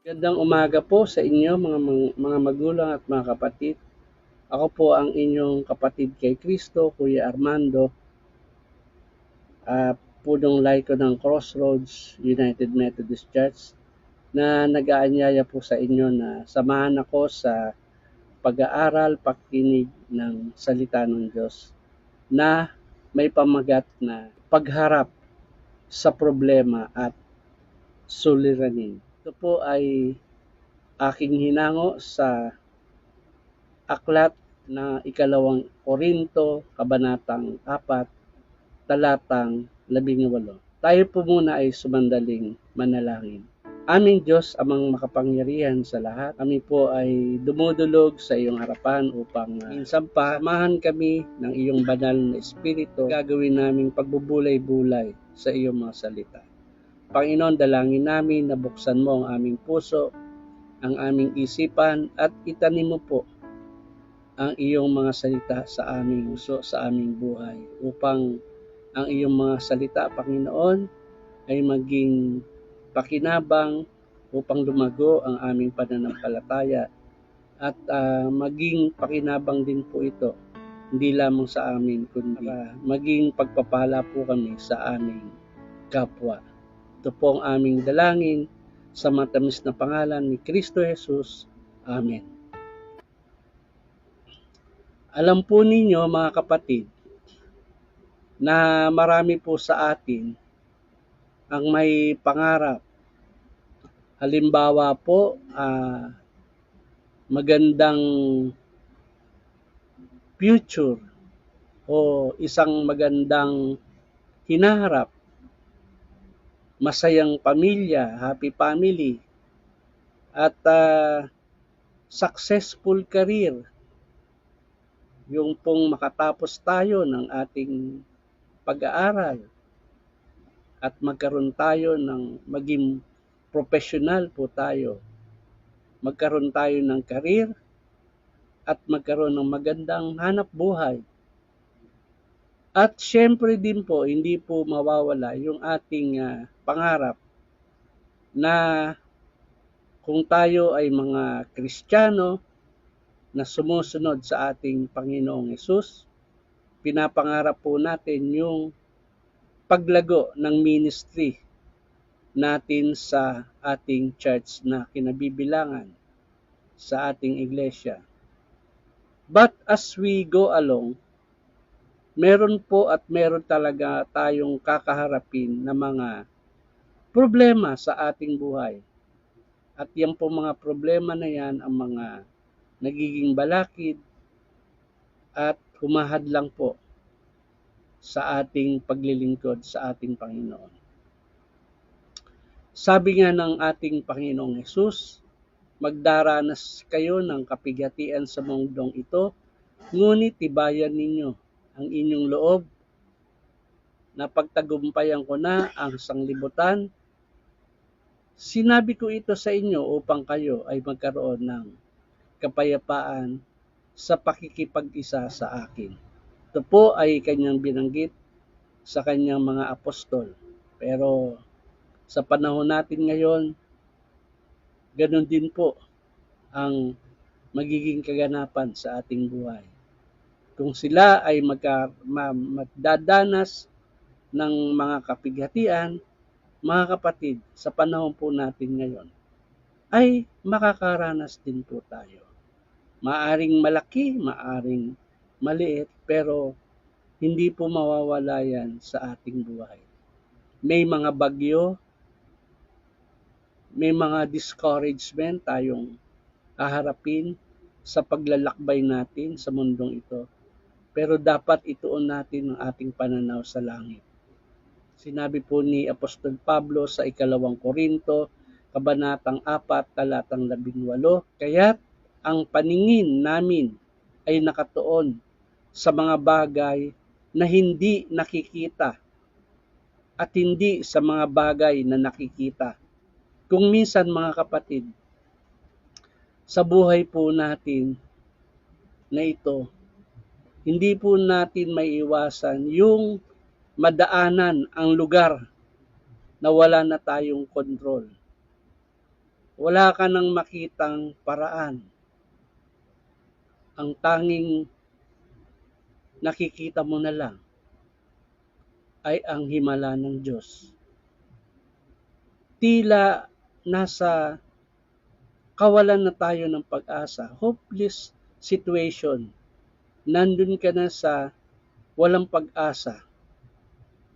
Magandang umaga po sa inyo mga magulang at mga kapatid. Ako po ang inyong kapatid kay Kristo, Kuya Armando, punong laiko ng Crossroads United Methodist Church na nag-aanyaya po sa inyo na samahan ako sa pag-aaral, pakikinig ng salita ng Diyos na may pamagat na pagharap sa problema at suliranin. Ito po ay aking hinango sa aklat na ikalawang Korinto, kabanatang 4, talatang 18. Tayo po muna ay sumandaling manalangin. Aming Diyos, amang makapangyarihan sa lahat, kami po ay dumudulog sa iyong harapan upang minsan pa samahan kami ng iyong banal na espiritu. Gagawin naming pagbubulay-bulay sa iyong mga salita. Panginoon, dalangin namin na buksan mo ang aming puso, ang aming isipan at itanim mo po ang iyong mga salita sa aming puso, sa aming buhay, upang ang iyong mga salita, Panginoon, ay maging pakinabang upang lumago ang aming pananampalataya at maging pakinabang din po ito, hindi lamang sa amin, kundi maging pagpapala po kami sa aming kapwa. Ito po ang aming dalangin sa matamis na pangalan ni Kristo Jesus. Amen. Alam po ninyo mga kapatid na marami po sa atin ang may pangarap. Halimbawa po, magandang future o isang magandang hinaharap, masayang pamilya, happy family, at successful career. Yung pong makatapos tayo ng ating pag-aaral at magkaroon tayo ng maging professional po tayo. Magkaroon tayo ng career at magkaroon ng magandang hanap buhay. At syempre din po, hindi po mawawala yung ating pangarap na kung tayo ay mga Kristiyano na sumusunod sa ating Panginoong Hesus, pinapangarap po natin yung paglago ng ministry natin sa ating church na kinabibilangan sa ating iglesia. But as we go along, meron po at meron talaga tayong kakaharapin na mga problema sa ating buhay. At yan po mga problema na yan ang mga nagiging balakid at humahadlang po sa ating paglilingkod sa ating Panginoon. Sabi nga ng ating Panginoong Hesus, magdaranas kayo ng kapighatian sa mundong ito, ngunit tibayan ninyo ang inyong loob na pagtagumpayan ko na ang sanglibutan. Sinabi ko ito sa inyo upang kayo ay magkaroon ng kapayapaan sa pakikipag-isa sa akin. Ito po ay kanyang binanggit sa kanyang mga apostol. Pero sa panahon natin ngayon, ganun din po ang magiging kaganapan sa ating buhay. Kung sila ay magdadanas ng mga kapighatian, mga kapatid, sa panahon po natin ngayon, ay makakaranas din po tayo. Maaring malaki, maaring maliit, pero hindi po mawawala yan sa ating buhay. May mga bagyo, may mga discouragement tayong haharapin sa paglalakbay natin sa mundong ito. Pero dapat ituon natin ang ating pananaw sa langit. Sinabi po ni Apostol Pablo sa ikalawang Korinto, kabanatang 4, talatang 18, kaya't ang paningin namin ay nakatuon sa mga bagay na hindi nakikita at hindi sa mga bagay na nakikita. Kung minsan mga kapatid, sa buhay po natin na ito, hindi po natin maiiwasan yung madaanan ang lugar na wala na tayong kontrol. wala ka nang makitang paraan. Ang tanging nakikita mo na lang ay ang himala ng Diyos. Tila nasa kawalan na tayo ng pag-asa, hopeless situation. Nandun ka na sa walang pag-asa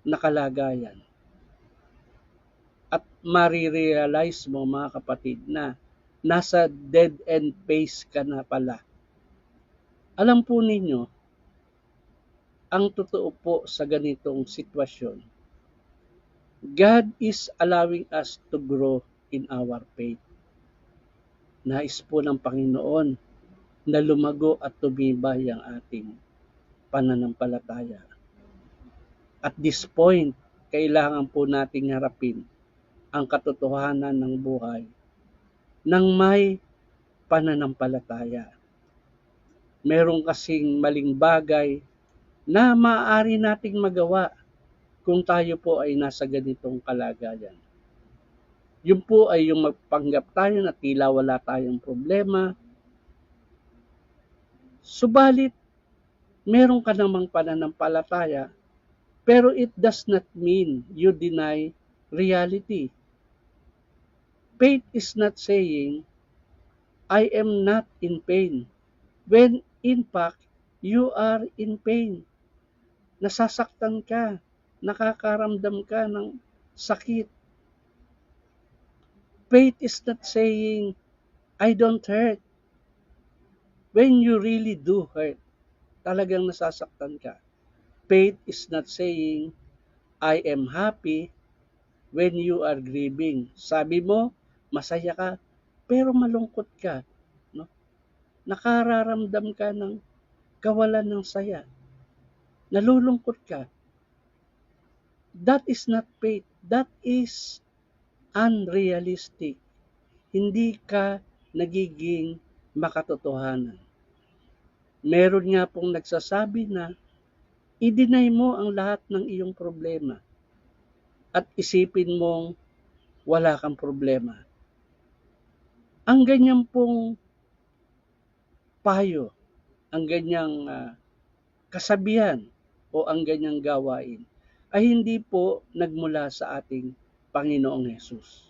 na kalagayan. At marirealize mo, mga kapatid, na nasa dead end phase ka na pala. Alam po ninyo, ang totoo po sa ganitong sitwasyon, God is allowing us to grow in our faith. Nais po ng Panginoon na lumago at tumibay ang ating pananampalataya. At this point, kailangan po nating harapin ang katotohanan ng buhay ng may pananampalataya. Meron kasing maling bagay na maaari nating magawa kung tayo po ay nasa ganitong kalagayan. Yun po ay yung magpanggap tayo na tila wala tayong problema. Subalit, meron ka namang pananampalataya, pero it does not mean you deny reality. Faith is not saying, I am not in pain, when in fact, you are in pain. Nasasaktan ka, nakakaramdam ka ng sakit. Faith is not saying, I don't hurt, when you really do hurt. Talagang nasasaktan ka. Faith is not saying, I am happy, when you are grieving. Sabi mo, masaya ka, pero malungkot ka. No? Nakararamdam ka ng kawalan ng saya. Nalulungkot ka. That is not faith. That is unrealistic. Hindi ka nagiging makatotohanan. Meron nga pong nagsasabi na i-deny mo ang lahat ng iyong problema at isipin mong wala kang problema. Ang ganyan pong payo, ang ganyang kasabihan o ang ganyang gawain ay hindi po nagmula sa ating Panginoong Hesus.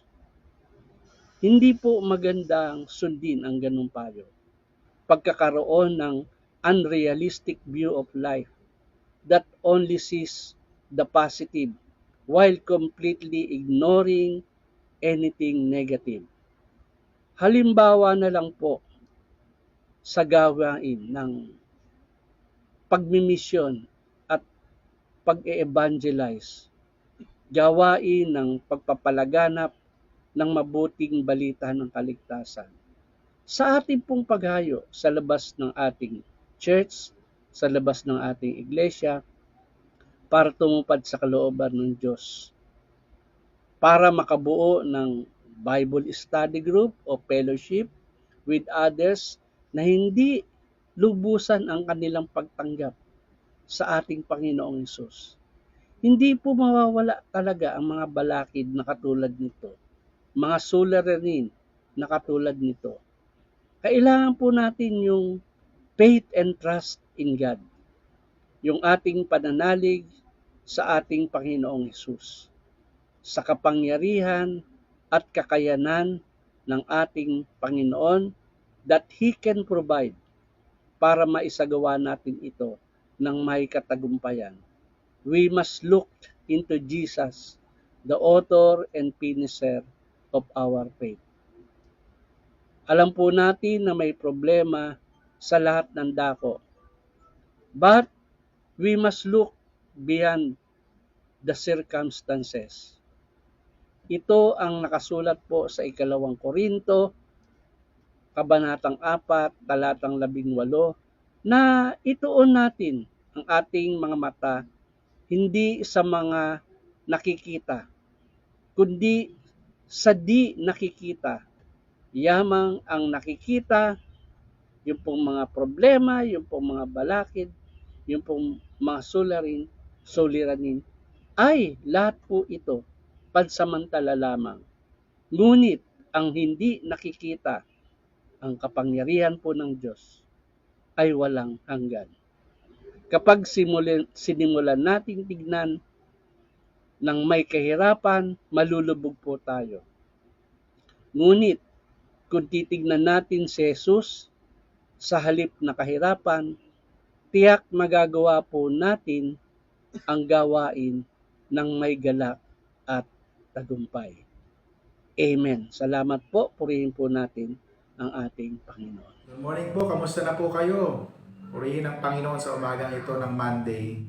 Hindi po magandang sundin ang ganung payo. Pagkakaroon ng unrealistic view of life that only sees the positive while completely ignoring anything negative. Halimbawa na lang po sa gawain ng pagmimisyon at pag-e-evangelize, gawain ng pagpapalaganap ng mabuting balita ng kaligtasan. Sa ating pong paghayo sa labas ng ating church, sa labas ng ating iglesia, para tumupad sa kalooban ng Diyos. Para makabuo ng Bible study group o fellowship with others na hindi lubusan ang kanilang pagtanggap sa ating Panginoong Hesus. Hindi po mawawala talaga ang mga balakid na katulad nito, mga suliranin na katulad nito. Kailangan po natin yung faith and trust in God, yung ating pananalig sa ating Panginoong Hesus, sa kapangyarihan at kakayanan ng ating Panginoon that He can provide para maisagawa natin ito ng may katagumpayan. We must look into Jesus, the author and finisher of our faith. Alam po natin na may problema sa lahat ng dako. But we must look beyond the circumstances. Ito ang nakasulat po sa 2 Korinto, Kabanatang 4, Talatang 18, na ituon natin ang ating mga mata hindi sa mga nakikita, kundi sa di nakikita. Yamang ang nakikita, yung pong mga problema, yung pong mga balakid, yung pong mga suliranin, ay lahat po ito pansamantala lamang. Ngunit ang hindi nakikita, ang kapangyarihan po ng Diyos ay walang hanggan. Kapag sinimulan nating tignan ng may kahirapan, malulubog po tayo. Ngunit kung titignan natin si Jesus sa halip na kahirapan, tiyak magagawa po natin ang gawain ng may galak at tagumpay. Amen. Salamat po. Purihin po natin ang ating Panginoon. Good morning po. Kamusta na po kayo? Purihin ang Panginoon sa umagang ito ng Monday.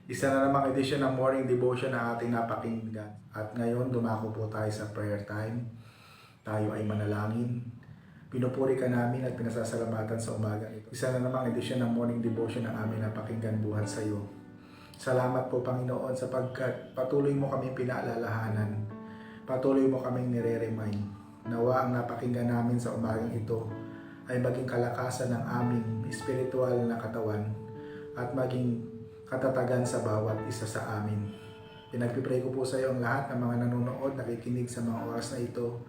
Isa na namang edisyon ng morning devotion na ating napakinggan. At ngayon, dumako po tayo sa prayer time. Tayo ay manalangin. Pinupuri ka namin at pinasasalamatan sa umagang ito. Isa na namang edisyon ng morning devotion ng aming napakinggan buhat sa iyo. Salamat po, Panginoon, sapagkat patuloy mo kaming pinaalalahanan. Patuloy mo kaming nire-remind. Nawa ang napakinggan namin sa umagang ito ay maging kalakasan ng aming espiritual na katawan at maging katatagan sa bawat isa sa amin. Pinagpipray ko po sa iyo ang lahat ng mga nanonood, nakikinig sa mga oras na ito.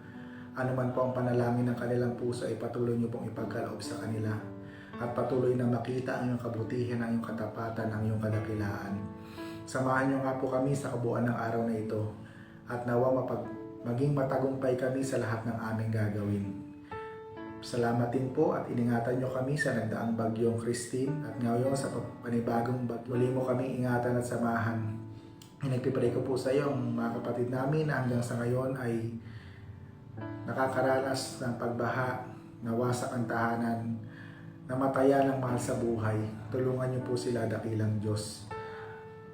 Ano man po ang panalangin ng kanilang puso ay patuloy niyo pong ipagkaloob sa kanila. At patuloy na makita ang iyong kabutihan, ang iyong katapatan, ang iyong kadakilaan. Samahan niyo nga po kami sa kabuuan ng araw na ito. At nawa maging matagumpay kami sa lahat ng aming gagawin. Salamatin po at iningatan nyo kami sa nagdaang bagyong Christine at ngayon sa panibagong bagyo. Muli mo kami ingatan at samahan. Nagpipray ko po sa iyo ang mga kapatid namin na hanggang sa ngayon ay nakakaranas ng pagbaha, nawasak ang tahanan, namatayan ng mahal sa buhay. Tulungan niyo po sila, dakilang Diyos.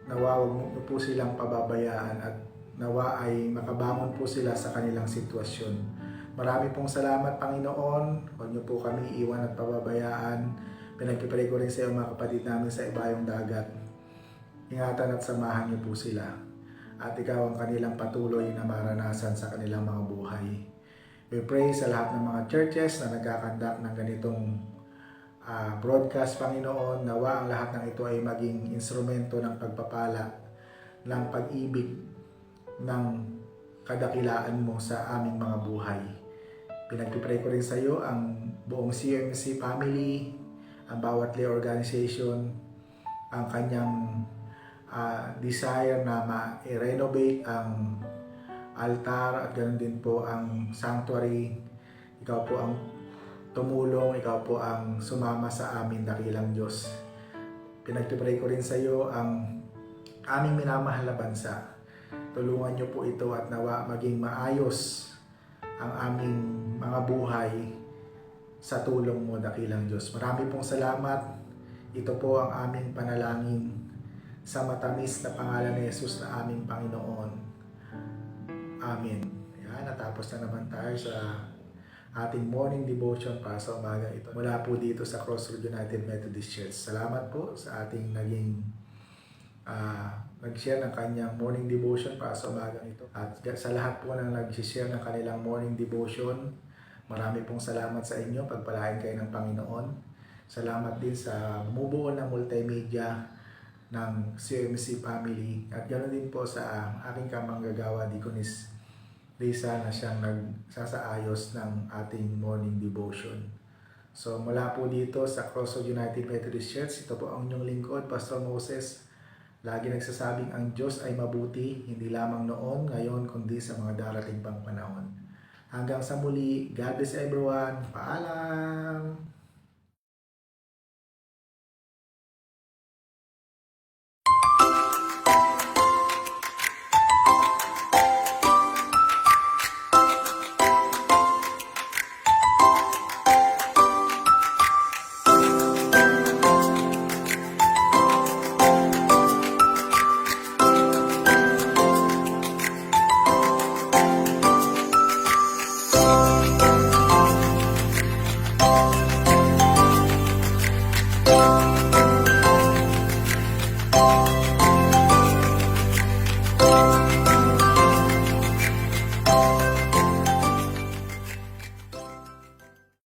Nawa huwag niyo po silang pababayaan at nawa ay makabangon po sila sa kanilang sitwasyon. Marami pong salamat, Panginoon. Huwag niyo po kami iwan at pababayaan. Pinagpipray ko rin sa iyo mga kapatid namin sa ibayong dagat. Ingatan at samahan niyo po sila. At ikaw ang kanilang patuloy na maranasan sa kanilang mga buhay. We pray sa lahat ng mga churches na nagkakandak ng ganitong broadcast, Panginoon. Nawa ang lahat ng ito ay maging instrumento ng pagpapala, ng pag-ibig, ng kadakilaan mo sa aming mga buhay. Pinagpipray ko rin sa iyo ang buong CMC family, ang bawat lay organization, ang kanyang desire na ma-renovate ang altar at ganoon din po ang sanctuary. Ikaw po ang tumulong, ikaw po ang sumama sa amin, dakilang Diyos. Pinagpipray ko rin sa iyo ang aming minamahal na bansa. Tulungan niyo po ito at nawa maging maayos ang aming mga buhay sa tulong mo, dakilang Diyos. Marami pong salamat. Ito po ang aming panalangin sa matamis na pangalan ni Jesus na aming Panginoon. Amen. Ayan, natapos na naman tayo sa ating morning devotion para sa umaga ito. Mula po dito sa Crossroad United Methodist Church. Salamat po sa ating naging nag-share ng kanyang morning devotion para sa umagang ito. At sa lahat po ng nag-share ng kanilang morning devotion, marami pong salamat sa inyo. Pagpalain kayo ng Panginoon. Salamat din sa bumubuo ng multimedia ng CMC family. At ganoon din po sa aking kamanggagawa, Deaconess Risa, na siyang nagsasaayos ng ating morning devotion. So mula po dito sa Crossroad United Methodist Church, ito po ang inyong lingkod, Pastor Moses. Lagi nagsasabing ang Diyos ay mabuti, hindi lamang noon, ngayon, kundi sa mga darating pang panahon. Hanggang sa muli, God bless everyone. Paalam!